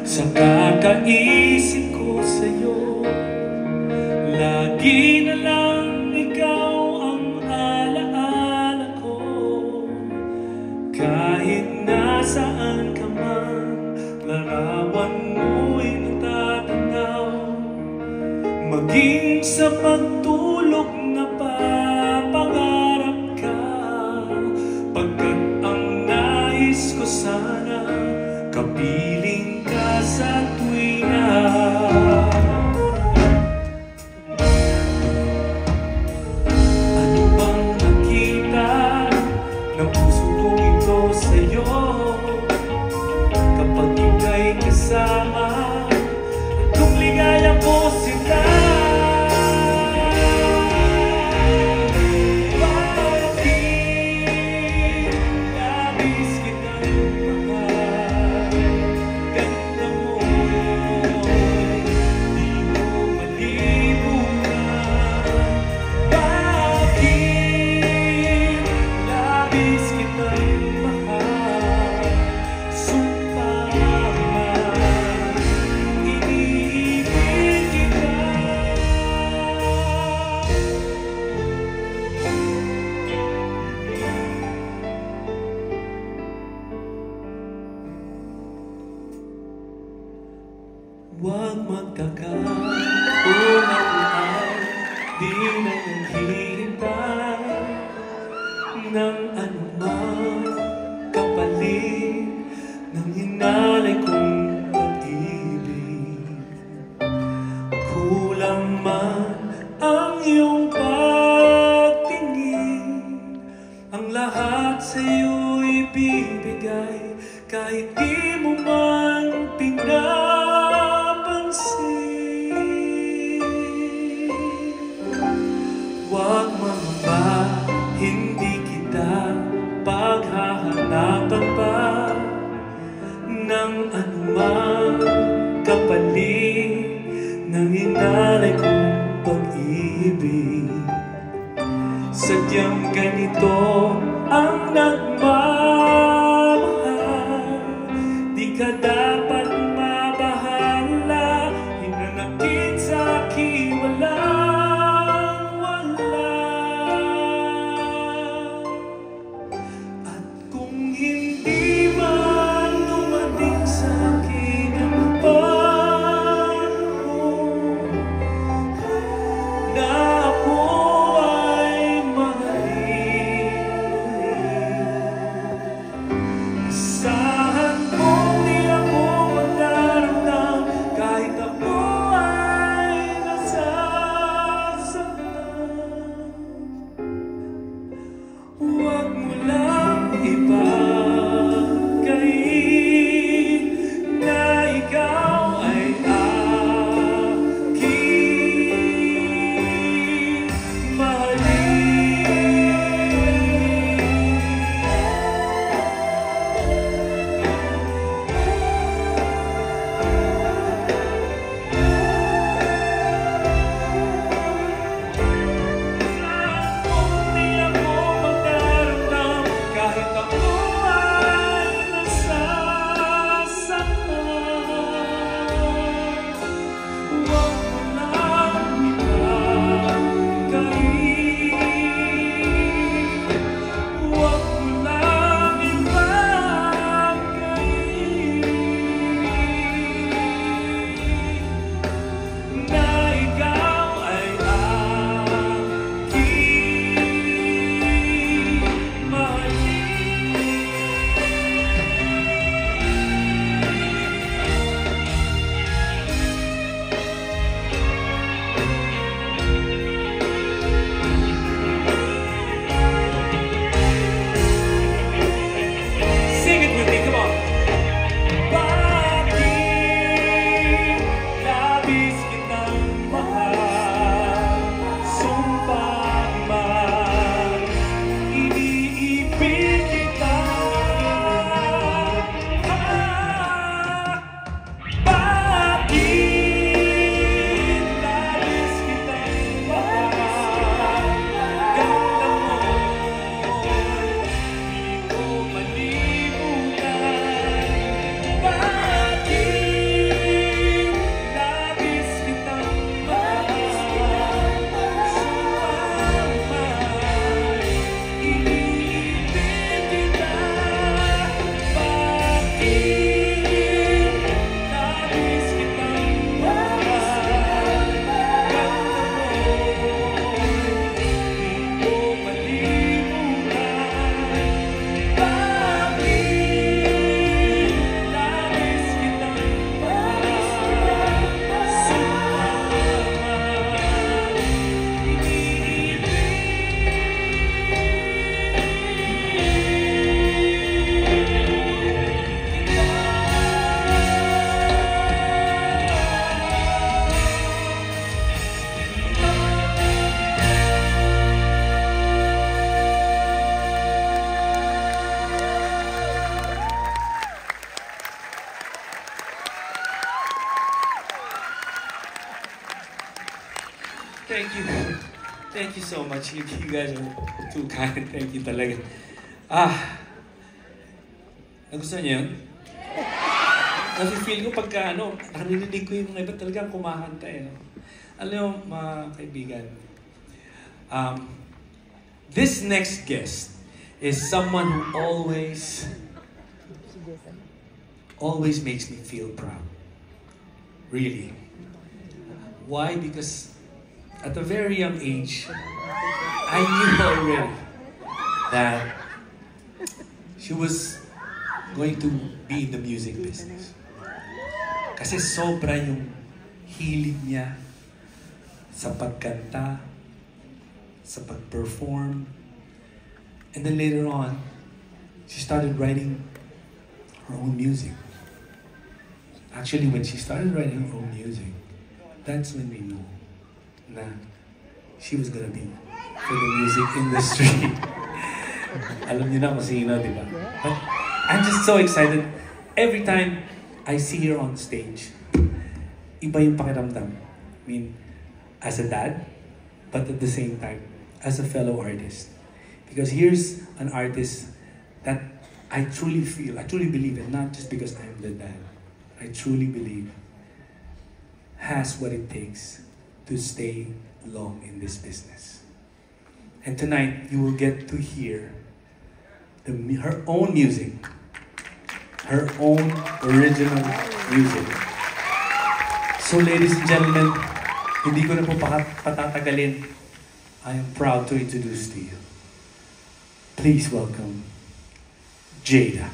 Sa kakaisip ko sa'yo, lagi na lang ikaw ang alaala ko. Kahit nasaan ka man, larawan mo'y natatanaw. Maging sa pagtulog napapangarap ka, pagkat ang nais ko sana kapiling ka sa tuwina. Ano bang nakita ng puso kong ito sa'yo? Kapag ika'y kasama, kung ligaya ko sila. Huwag magtaka kung ako ay di na naghihintay ng anumang kapalit ng hinalay kong pag-ibig. Kulang man ang iyong pagtingin, ang lahat sa'yo ibibigay kahit di mo man pinapansin. Huwag mangamba, hindi kita paghahanapan pa ng anumang kapalit ng hinalay kong pag-ibig. Sadyang ganito ang nagmamahal, di ka dapat mabahala, hinanakit sa akin walang wala. At kung hindi man dumating sa akin ang panahon na ako ay mahalin, Thank you. Thank you so much. You guys are too kind. Thank you talaga. Nagustuhan niyo yun? Nafe-feel ko pagka narinig ko yung mga iba talagang kumakanta eh. No? Alam mo, mga kaibigan, this next guest is someone who always makes me feel proud. Really. Why? Because at a very young age, I knew already that she was going to be in the music business. Kasi sobra yung hilig niya sa pagkanta, sa pag-perform. And then later on, she started writing her own music. Actually, when she started writing her own music, that's when we knew na she was gonna be for the music industry. Alam niyo na kung sino, di ba? But I'm just so excited. Every time I see her on stage, iba yung pakiramdam. I mean, as a dad, but at the same time, as a fellow artist. Because here's an artist that I truly believe in, not just because I'm the dad. I truly believe has what it takes to stay long in this business. And tonight, you will get to hear her own music, her own original music. So ladies and gentlemen, hindi ko na po patatagalin. I am proud to introduce to you. Please welcome Jada.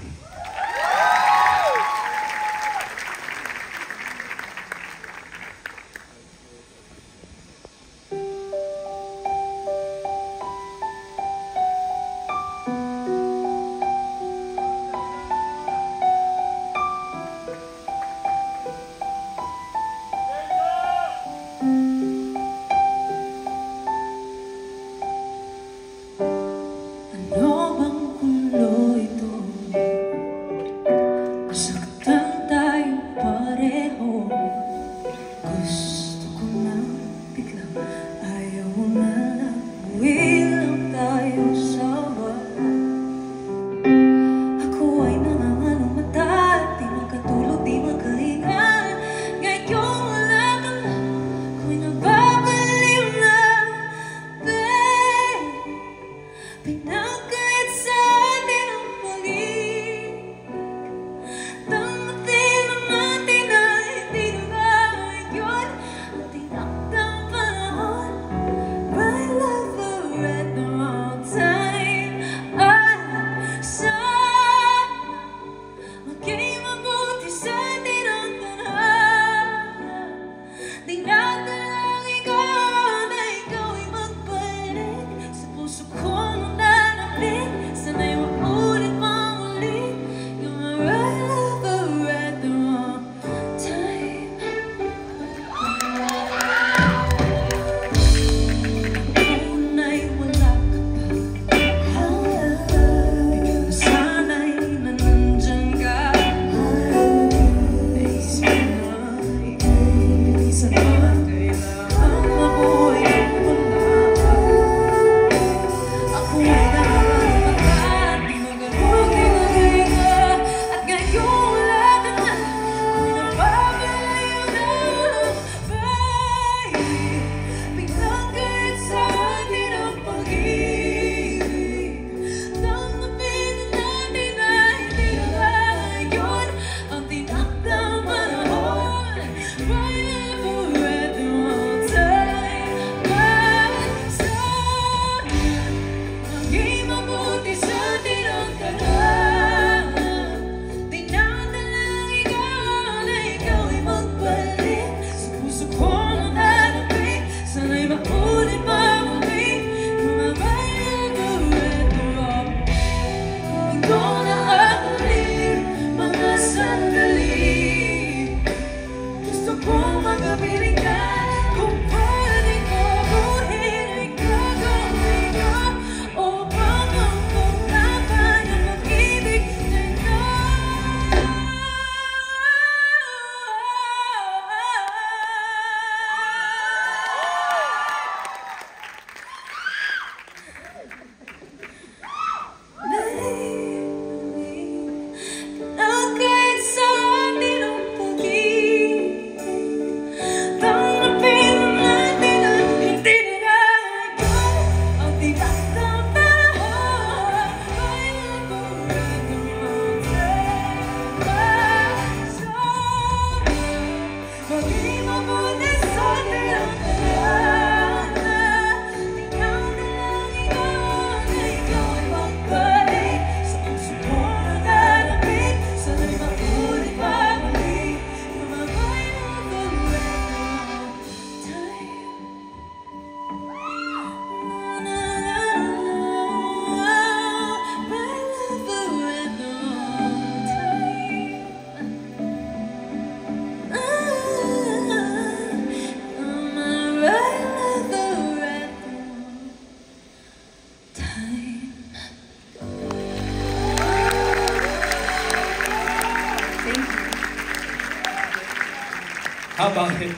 How about it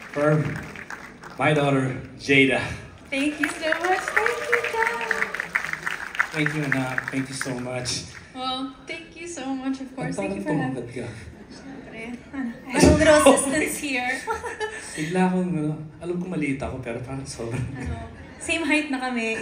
for my daughter, Jada? Thank you so much. Thank you, Dad. Thank you, anak. Thank you so much. Well, thank you so much, of course. Thank you for Parang having tumangkad ka. I have a little assistance here. Bigla akong, alam ko maliit ako, pero parang sobrang. Same height na kami.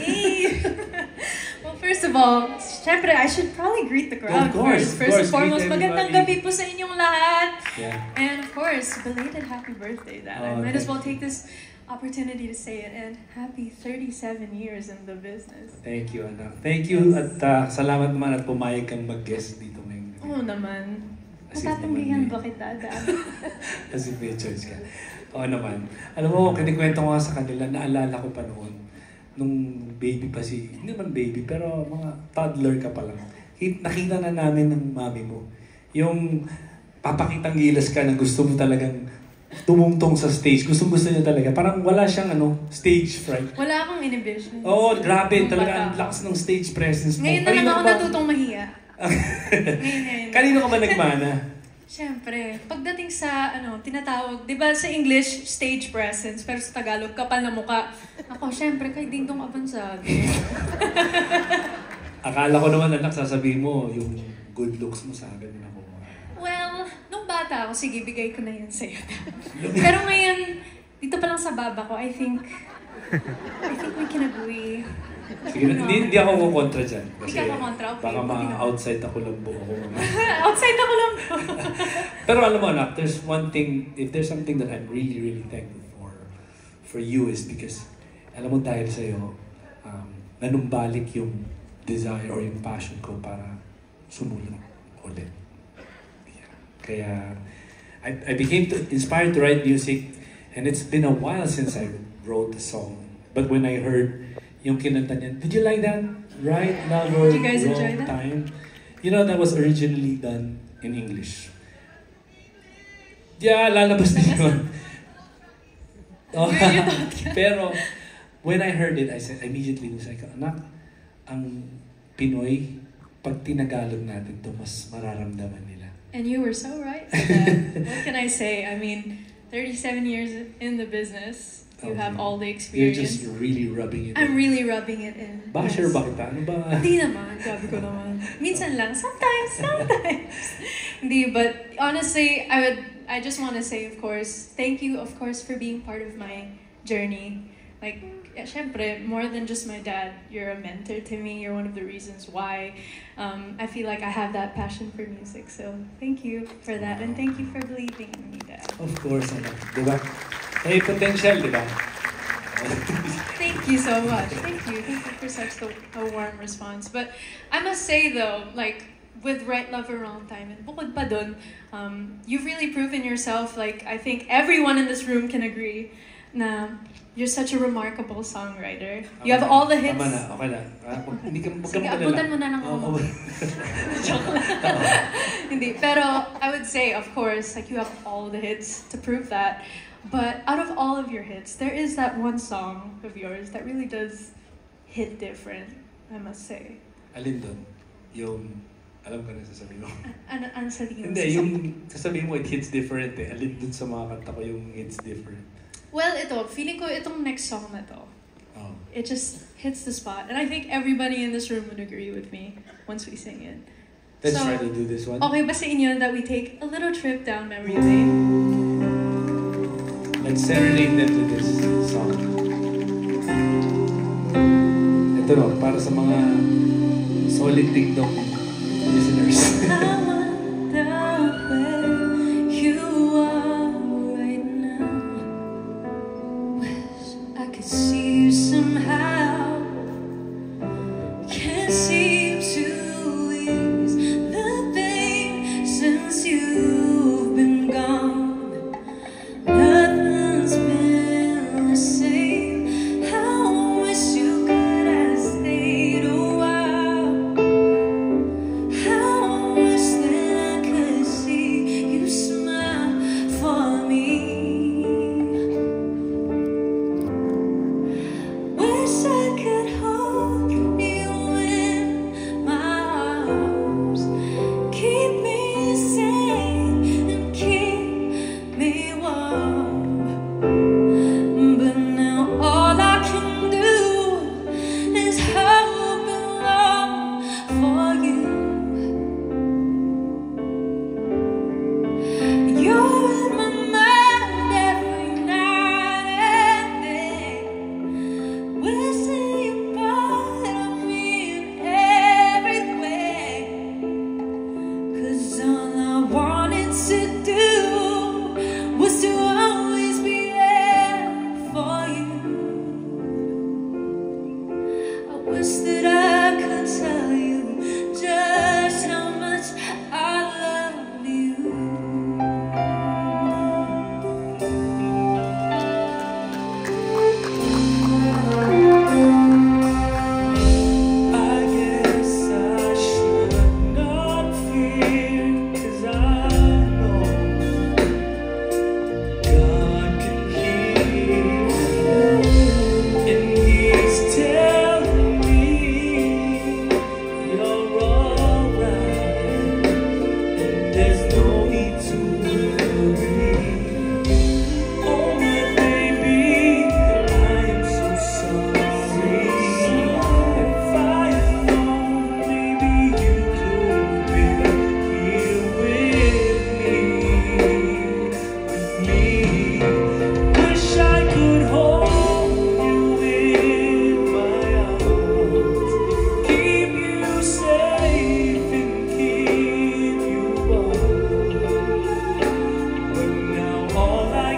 Well, first of all, syempre, I should probably greet the crowd Of course, first. First and foremost, greet magandang everybody. gabi po sa inyong lahat. Yeah. And of course, belated happy birthday, Dad. I Oh, might as well thank take this opportunity to say it. And happy 37 years in the business. Thank you, anak. Thank you at salamat naman at pumayag kang mag-guest dito ngayon. Oo naman. As if Matatanggihan naman ba kita, Dad? As if may choice ka. Oo naman. Alam mo, kinikwento ko nga sa kanila, naalala ko pa noon, nung baby pa hindi man baby, pero mga toddler ka pa lang. Nakita na namin ng mami mo. Yung papakitang gilas ka na gusto mo talagang tumungtong sa stage. Gusto niya talaga. Parang wala siyang stage fright. Wala akong inhibition. Oo, grabe. Nung Talaga ang bata lakas ng stage presence mo. Ngayon na lang ako natutong mahiya. Ngayon. Kanino ka ba nagmana? Siyempre, pagdating sa, tinatawag, di ba sa English, stage presence, pero sa Tagalog, kapal na mukha. Ako, siyempre, kay Dingdong Abansado. Akala ko naman, anak, sasabihin mo, yung good looks mo sa akin na nakuha. Well, nung bata ako, sige, bigay ko na yan sa'yo. Pero ngayon, dito pa lang sa baba ko, I think we can agree. Sige, hindi ako kukontra dyan. Kasi Hindi ka kukontra, okay. baka Buti naman. outside ako lang po ako. Outside ako lang po. Pero alam mo, anak, there's one thing, if there's something that I'm really, really thankful for you is because, alam mo, dahil sa'yo, nanumbalik yung desire or yung passion ko para sumulat ulit. Yeah. Kaya, I became inspired to write music, and it's been a while since I wrote a song. But when I heard yung kinanta niya, did you like that? Right now, Did you guys enjoy that? time. You know, that was originally done in English. Yeah, lalabas na yun. Oh, pero, when I heard it, I said, immediately, anak, ang Pinoy, pag tinagalog natin to mas mararamdaman nila. And you were so right with that. What can I say? I mean, 37 years in the business, you have all the You're experience. just really rubbing it I'm in. really rubbing it in. Basher Yes. ba kita? Ano ba? Hindi naman, gabi ko naman. Minsan lang, sometimes. Hindi, but honestly, I just want to say, of course, thank you, of course, for being part of my journey. Like, syempre, more than just my dad, you're a mentor to me. You're one of the reasons why I feel like I have that passion for music. So, thank you for that, and thank you for believing in me, Dad. Of course, anak. Diba? May potential, diba? Thank you so much. Thank you. Thank you for such a warm response. But I must say though, like with Right Love Wrong Time, and bukod pa dun, you've really proven yourself. Like I think everyone in this room can agree na you're such a remarkable songwriter. You have all the hits. Tama na, okay na. Hindi ka Sige, abutan mo na lang ako. Joke lang. Hindi. Pero I would say, of course, like you have all the hits to prove that. But out of all of your hits, there is that one song of yours that really does hit different, I must say. Alin doon? Yung, alam ko na sasabihin mo. Ano sa tingin mo? Hindi, yung sasabihin mo, it hits different eh. Alin doon sa mga kanta ko yung hits different. Well, feeling ko itong next song na to. Oh. It just hits the spot. And I think everybody in this room would agree with me once we sing it. Let's So, try to do this one. Okay ba sa inyo that we take a little trip down memory lane? Let's serenade them to this song. Ito no, para sa mga solid ding-dong listeners. I wonder where you are right now. Wish I could see you somehow. Can't seem to ease the pain since you've been gone. Nothing's been the same. How I wish you could have stayed a while. How I wish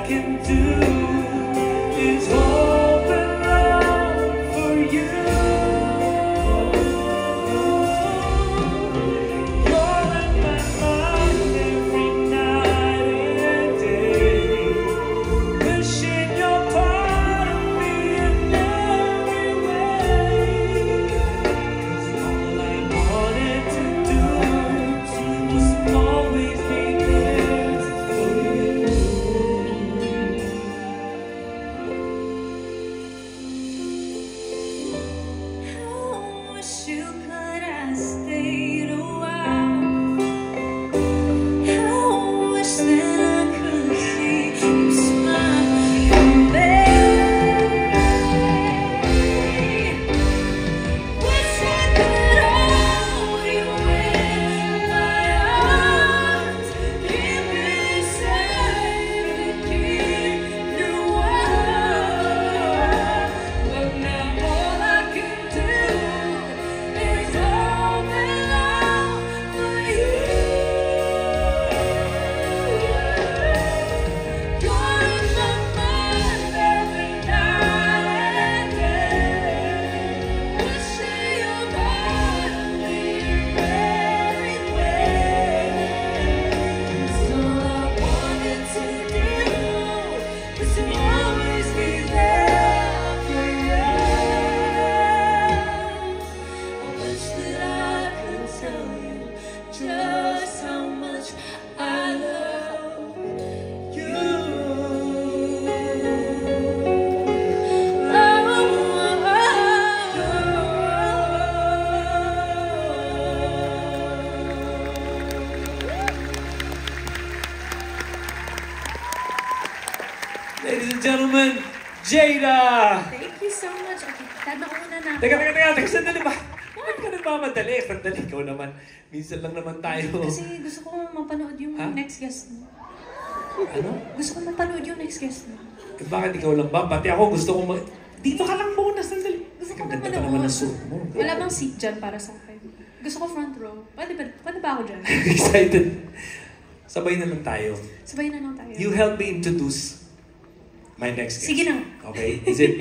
can do is hope and love for you. You're in my mind every night and day, wishing you're part of me in every way. 'Cause all I wanted to do was always be there for you. I wish you could have stayed a while. I wish that I could see you smile one day. Wish I could hold you in my arms, keep you safe and keep you warm. But now all I can do is hope and love for you. You're in my mind every night and day, wishing you're part of me in every way. 'Cause all I wanted to do was to always be there for you. I wish that I could tell you just how much I love you. Ladies and gentlemen, Jada! Thank you so much. Okay, tanauna na ako. Teka, sandali ba? Bakit ka nagmamadali? Sandali, ikaw naman. Minsan lang naman tayo. Kasi gusto ko mapanood yung Ha? next guest mo. Ano? Gusto ko mapanood yung next guest mo. Eh, bakit ikaw lang ba? Pati ako gusto ko Dito ka lang muna, sandali. Gusto ko Ang ganda pa mapanood. naman ng suit mo. Wala bang seat dyan para sa akin? Gusto ko front row. Pwede ba ako dyan? Excited. Sabay na lang tayo. Sabay na lang tayo. You help me introduce my next guest. Sige na. Okay? Is it